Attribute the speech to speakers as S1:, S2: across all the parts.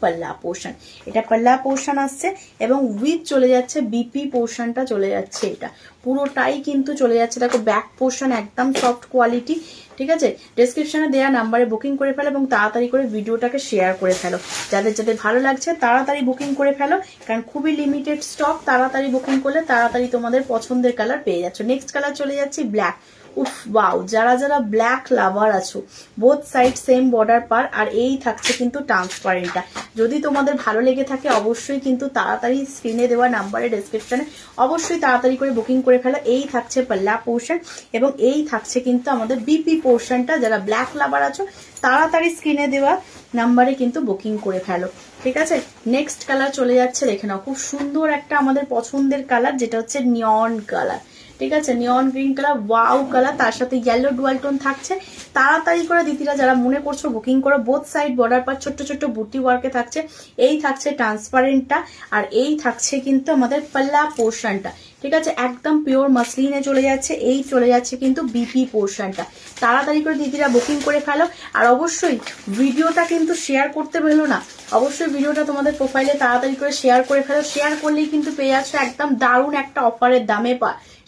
S1: পাল্লা পোর্শন, এটা পাল্লা পোর্শন আসছে এবং উইথ চলে যাচ্ছে বিপি পোর্শনটা চলে যাচ্ছে, এটা পুরোটাই কিন্তু চলে যাচ্ছে। দেখো ব্যাক পোর্শন একদম সফট কোয়ালিটি, ঠিক আছে। ডেসক্রিপশনে দেওয়া নাম্বারে বুকিং করে ফেলো এবং তাড়াতাড়ি করে ভিডিওটাকে শেয়ার করে ফেলো। যাদের যাদের ভালো লাগছে তাড়াতাড়ি বুকিং করে ফেলো, কারণ খুবই লিমিটেড স্টক। তাড়াতাড়ি বুকিং করলে তাড়াতাড়ি তোমাদের পছন্দের কালার পেয়ে যাচ্ছ। নেক্সট কালার চলে যাচ্ছি ব্ল্যাক। উফ ওয়াও, যারা যারা ব্ল্যাক লাভার আছো, বোথ সাইড সেম বর্ডার পার, আর এই থাকছে কিন্তু ট্রান্সপারেন্টটা। যদি তোমাদের ভালো লেগে থাকে অবশ্যই কিন্তু তাড়াতাড়ি স্ক্রিনে দেওয়া নাম্বারে ডেসক্রিপশনে অবশ্যই তাড়াতাড়ি করে বুকিং করে ফেলো। এই থাকছে পাল্লা পোর্শন এবং এই থাকছে কিন্তু আমাদের বিপি পোর্শনটা। যারা ব্ল্যাক লাভার আছো তাড়াতাড়ি স্ক্রিনে দেওয়া নাম্বারে কিন্তু বুকিং করে ফেলো, ঠিক আছে। নেক্সট কালার চলে যাচ্ছে, দেখে নাও খুব সুন্দর একটা আমাদের পছন্দের কালার, যেটা হচ্ছে নিয়ন কালার, ঠিক আছে। নিয়ন গ্রিন কালার, ওয়াও কালার, তার সাথে ইয়েলো ডুয়াল টোন থাকছে। তাড়াতাড়ি করে দিদিরা যারা মনে করছো বুকিং করো। বোথ সাইড বর্ডার পার ছোট্ট ছোট্ট বুটি ওয়ার্কে থাকছে। এই থাকছে ট্রান্সপারেন্টটা আর এই থাকছে কিন্তু আমাদের পাল্লা পোর্শনটা, ঠিক আছে। একদম পিওর মাসলিনে চলে যাচ্ছে। এই চলে যাচ্ছে কিন্তু বিপি পোর্শনটা। তাড়াতাড়ি করে দিদিরা বুকিং করে ফেলো। আর অবশ্যই ভিডিওটা কিন্তু শেয়ার করতে ভুলো না, অবশ্যই ভিডিওটা তোমাদের প্রোফাইলে তাড়াতাড়ি করে শেয়ার করে ফেলো। শেয়ার করলেই কিন্তু পেয়ে যাচ্ছে একদম দারুণ একটা অফারের দামে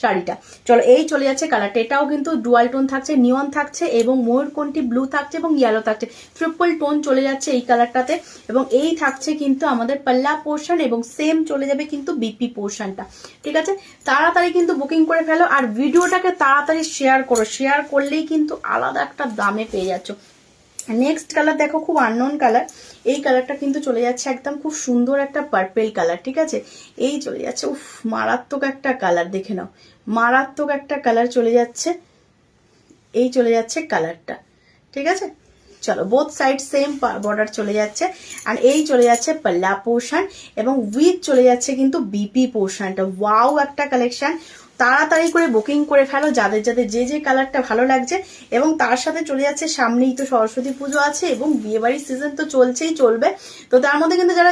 S1: শাড়িটা। চলো এই চলে যাচ্ছে কালারটা, এটাও কিন্তু ডুয়াল টোন থাকছে, নিয়ন থাকছে এবং ময়ূরকণ্ঠী ব্লু থাকছে এবং ইয়েলো থাকছে। ট্রিপল টোন চলে যাচ্ছে এই কালারটাতে এবং এই থাকছে কিন্তু আমাদের পাল্লা পোর্শন এবং সেম চলে যাবে কিন্তু বিপি পোর্শনটা, ঠিক আছে। তাড়াতাড়ি কিন্তু বুকিং করে ফেলো আর ভিডিওটাকে তাড়াতাড়ি শেয়ার করো। শেয়ার করলেই কিন্তু আলাদা একটা দামে পেয়ে যাচ্ছ। নেক্সট কালার দেখো, খুব আননোন কালার। এই কালারটা কিন্তু চলে যাচ্ছে একদম খুব সুন্দর একটা পার্পেল কালার, ঠিক আছে। এই চলে যাচ্ছে, উফ মারাত্মক একটা কালার, দেখে নাও মারাত্মক একটা কালার চলে যাচ্ছে। এই চলে যাচ্ছে কালারটা, ঠিক আছে। চলো বোথ সাইড সেম বর্ডার চলে যাচ্ছে আর এই চলে যাচ্ছে পাল্লা পোর্শন এবং উইথ চলে যাচ্ছে কিন্তু বিপি পোর্শনটা। ওয়াও একটা কালেকশন। তাড়াতাড়ি করে বুকিং করে ফেলো যাদের যাদের যে যে কালারটা ভালো লাগছে। এবং তার সাথে চলে যাচ্ছে সামনেই তো সরস্বতী পুজো আছে এবং বিয়েবাড়ির সিজন তো চলছেই চলবে। তো তার মধ্যে কিন্তু যারা